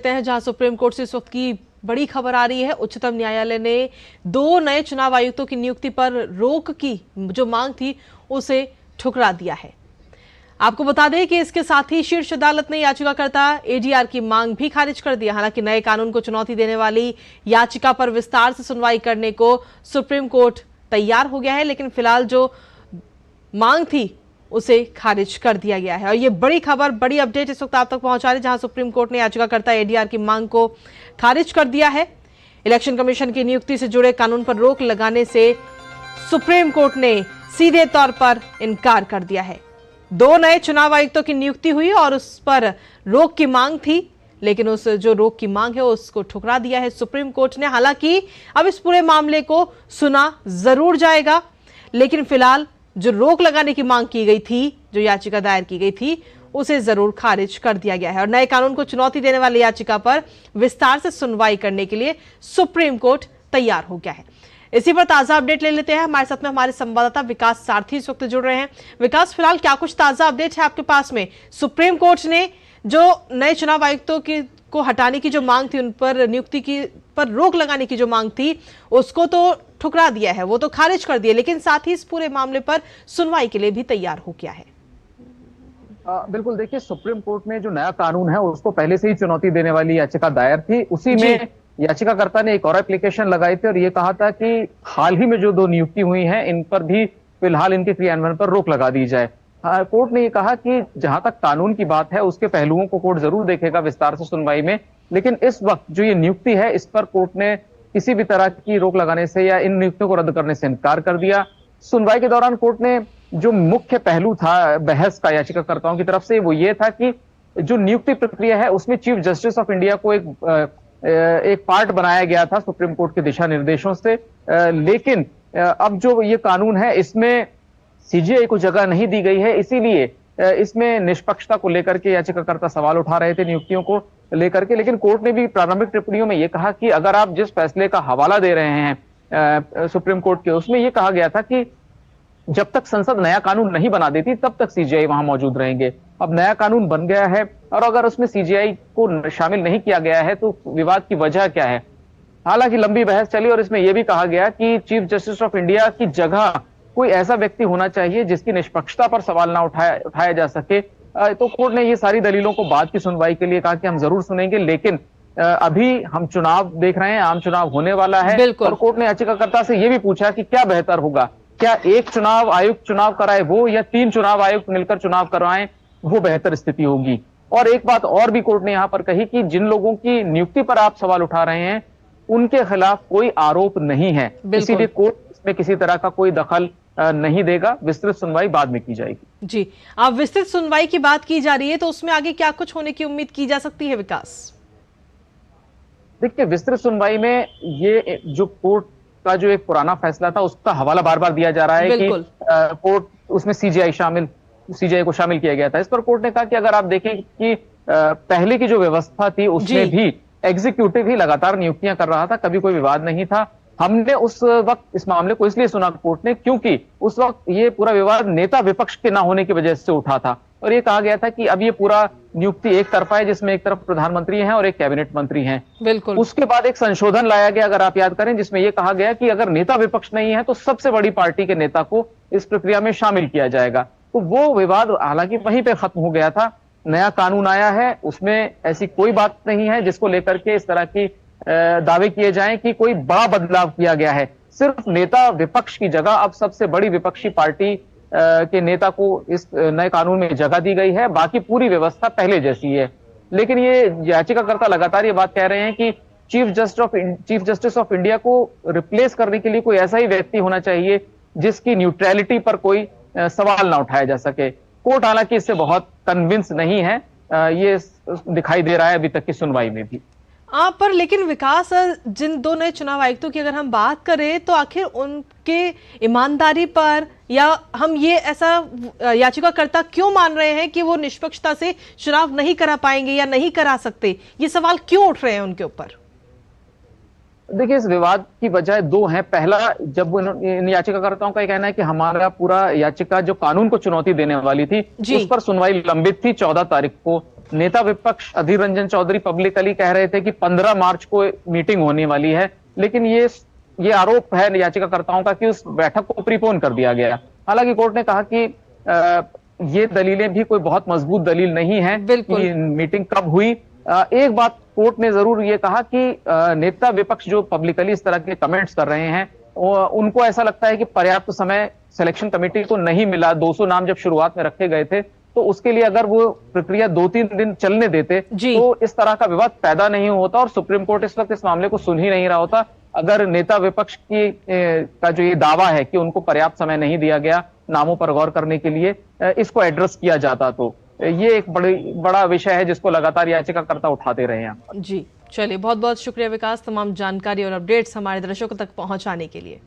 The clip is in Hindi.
हैं जहां सुप्रीम कोर्ट से इस वक्त की बड़ी खबर आ रही है। उच्चतम न्यायालय ने 2 नए चुनाव आयुक्तों की नियुक्ति पर रोक की जो मांग थी उसे ठुकरा दिया है। आपको बता दें कि इसके साथ ही शीर्ष अदालत ने याचिकाकर्ता एडीआर की मांग भी खारिज कर दिया। हालांकि नए कानून को चुनौती देने वाली याचिका पर विस्तार से सुनवाई करने को सुप्रीम कोर्ट तैयार हो गया है, लेकिन फिलहाल जो मांग थी उसे खारिज कर दिया गया है। और ये बड़ी खबर, बड़ी अपडेट इस वक्त आप तक पहुंचा रहे, जहां सुप्रीम कोर्ट ने याचिकाकर्ता एडीआर की मांग को खारिज कर दिया है। इलेक्शन कमीशन की नियुक्ति से जुड़े कानून पर रोक लगाने से सुप्रीम कोर्ट ने सीधे तौर पर इनकार कर दिया है। 2 नए चुनाव आयुक्तों की नियुक्ति हुई और उस पर रोक की मांग थी, लेकिन उस जो रोक की मांग है उसको ठुकरा दिया है सुप्रीम कोर्ट ने। हालांकि अब इस पूरे मामले को सुना जरूर जाएगा, लेकिन फिलहाल जो रोक लगाने की मांग की गई थी, जो याचिका दायर की गई थी, उसे जरूर खारिज कर दिया गया है। और नए कानून को चुनौती देने वाली याचिका पर विस्तार से सुनवाई करने के लिए सुप्रीम कोर्ट तैयार हो गया है। इसी पर ताजा अपडेट ले लेते हैं। हमारे साथ में हमारे संवाददाता विकास सारथी इस वक्त जुड़ रहे हैं। विकास, फिलहाल क्या कुछ ताजा अपडेट है आपके पास में? सुप्रीम कोर्ट ने जो नए चुनाव आयुक्तों को हटाने की जो मांग थी, उन पर नियुक्ति की पर रोक लगाने की जो मांग थी, उसको तो ठुकरा दिया है, वो तो खारिज कर दिया, लेकिन साथ ही इस पूरे मामले पर सुनवाई के लिए भी तैयार हो गया है। बिल्कुल, देखिए, सुप्रीम कोर्ट में जो नया कानून है उसको पहले से ही चुनौती देने वाली याचिका दायर थी। उसी में याचिकाकर्ता ने एक और एप्लीकेशन लगाई थी और ये कहा था कि हाल ही में जो 2 नियुक्ति हुई हैं इन पर भी फिलहाल इनके क्रियान्वयन पर रोक लगा दी जाए। कोर्ट ने ये कहा कि जहां तक कानून की बात है उसके पहलुओं को कोर्ट जरूर देखेगा विस्तार से सुनवाई में, लेकिन इस वक्त जो ये नियुक्ति है इस पर कोर्ट ने किसी भी तरह की रोक लगाने से या इन नियुक्तियों को रद्द करने से इनकार कर दिया। सुनवाई के दौरान कोर्ट ने जो मुख्य पहलू था बहस का याचिकाकर्ताओं की तरफ से, वो ये था कि जो नियुक्ति प्रक्रिया है उसमें चीफ जस्टिस ऑफ इंडिया को एक पार्ट बनाया गया था सुप्रीम कोर्ट के दिशा निर्देशों से, लेकिन अब जो ये कानून है इसमें सीजीआई को जगह नहीं दी गई है, इसीलिए इसमें निष्पक्षता को लेकर के याचिकाकर्ता सवाल उठा रहे थे नियुक्तियों को लेकर के। लेकिन कोर्ट ने भी प्रारंभिक टिप्पणियों में यह कहा कि अगर आप जिस फैसले का हवाला दे रहे हैं सुप्रीम कोर्ट के, उसमें यह कहा गया था कि जब तक संसद नया कानून नहीं बना देती तब तक सीजीआई वहां मौजूद रहेंगे। अब नया कानून बन गया है और अगर उसमें सीजीआई को शामिल नहीं किया गया है तो विवाद की वजह क्या है। हालांकि लंबी बहस चली और इसमें यह भी कहा गया कि चीफ जस्टिस ऑफ इंडिया की जगह कोई ऐसा व्यक्ति होना चाहिए जिसकी निष्पक्षता पर सवाल ना उठाया जा सके। तो कोर्ट ने ये सारी दलीलों को बाद की सुनवाई के लिए कहा कि हम जरूर सुनेंगे, लेकिन अभी हम चुनाव देख रहे हैं, आम चुनाव होने वाला है। और कोर्ट ने याचिकाकर्ता से यह भी पूछा कि क्या बेहतर होगा, क्या एक चुनाव आयुक्त चुनाव कराए वो, या 3 चुनाव आयुक्त मिलकर चुनाव करवाएं वो बेहतर स्थिति होगी। और एक बात और भी कोर्ट ने यहां पर कही कि जिन लोगों की नियुक्ति पर आप सवाल उठा रहे हैं उनके खिलाफ कोई आरोप नहीं है, इसीलिए कोर्ट इसमें किसी तरह का कोई दखल नहीं देगा। विस्तृत सुनवाई बाद में की जाएगी। जी, आप विस्तृत सुनवाई की बात की जा रही है, तो उसमें आगे क्या कुछ होने की उम्मीद की जा सकती है विकास? देखिए, विस्तृत सुनवाई में ये जो कोर्ट का जो एक पुराना फैसला था उसका हवाला बार बार दिया जा रहा है कि कोर्ट उसमें सीजीआई को शामिल किया गया था। इस पर कोर्ट ने कहा कि अगर आप देखें कि पहले की जो व्यवस्था थी उसमें भी एग्जीक्यूटिव ही लगातार नियुक्तियां कर रहा था, कभी कोई विवाद नहीं था। हमने उस वक्त इस मामले को इसलिए सुना कोर्ट ने क्योंकि उस वक्त ये पूरा विवाद नेता विपक्ष के ना होने की वजह से उठा था और ये कहा गया था कि अब ये पूरा नियुक्ति एक तरफा है, जिसमें एक तरफ प्रधानमंत्री हैं और एक कैबिनेट मंत्री हैं। बिल्कुल। उसके बाद एक संशोधन लाया गया, अगर आप याद करें, जिसमें यह कहा गया कि अगर नेता विपक्ष नहीं है तो सबसे बड़ी पार्टी के नेता को इस प्रक्रिया में शामिल किया जाएगा। तो वो विवाद हालांकि वहीं पे खत्म हो गया था। नया कानून आया है, उसमें ऐसी कोई बात नहीं है जिसको लेकर के इस तरह की दावे किए जाएं कि कोई बड़ा बदलाव किया गया है। सिर्फ नेता विपक्ष की जगह अब सबसे बड़ी विपक्षी पार्टी के नेता को इस नए कानून में जगह दी गई है, बाकी पूरी व्यवस्था पहले जैसी है। लेकिन ये याचिकाकर्ता लगातार ये बात कह रहे हैं कि चीफ जस्टिस ऑफ इंडिया को रिप्लेस करने के लिए कोई ऐसा ही व्यक्ति होना चाहिए जिसकी न्यूट्रलिटी पर कोई सवाल ना उठाया जा सके। कोर्ट हालांकि इससे बहुत कन्विंस नहीं है, ये दिखाई दे रहा है अभी तक की सुनवाई में भी। पर लेकिन विकास, जिन 2 नए चुनाव आयुक्तों की अगर हम बात करें तो आखिर उनके ईमानदारी पर, या हम ये ऐसा याचिकाकर्ता क्यों मान रहे हैं कि वो निष्पक्षता से चुनाव नहीं करा पाएंगे या नहीं करा सकते, ये सवाल क्यों उठ रहे हैं उनके ऊपर? देखिए, इस विवाद की वजह 2 हैं। पहला, जब इन याचिकाकर्ताओं का कहना है कि हमारा पूरा याचिका जो कानून को चुनौती देने वाली थी उस पर सुनवाई लंबित थी 14 तारीख को, नेता विपक्ष अधीर रंजन चौधरी पब्लिकली कह रहे थे कि 15 मार्च को मीटिंग होने वाली है, लेकिन ये आरोप है याचिकाकर्ताओं का कि उस बैठक को प्रीपोन कर दिया गया। हालांकि कोर्ट ने कहा कि ये दलीलें भी कोई बहुत मजबूत दलील नहीं है कि मीटिंग कब हुई। एक बात कोर्ट ने जरूर ये कहा कि नेता विपक्ष जो पब्लिकली इस तरह के कमेंट्स कर रहे हैं, उनको ऐसा लगता है कि पर्याप्त समय सिलेक्शन कमेटी को नहीं मिला। 200 नाम जब शुरुआत में रखे गए थे तो उसके लिए अगर वो प्रक्रिया 2-3 दिन चलने देते तो इस तरह का विवाद पैदा नहीं होता और सुप्रीम कोर्ट इस वक्त इस मामले को सुन ही नहीं रहा होता। अगर नेता विपक्ष की का जो ये दावा है कि उनको पर्याप्त समय नहीं दिया गया नामों पर गौर करने के लिए, इसको एड्रेस किया जाता तो ये एक बड़ा विषय है जिसको लगातार याचिकाकर्ता उठाते रहे हैं। जी, चलिए, बहुत बहुत शुक्रिया विकास, तमाम जानकारी और अपडेट्स हमारे दर्शकों तक पहुंचाने के लिए।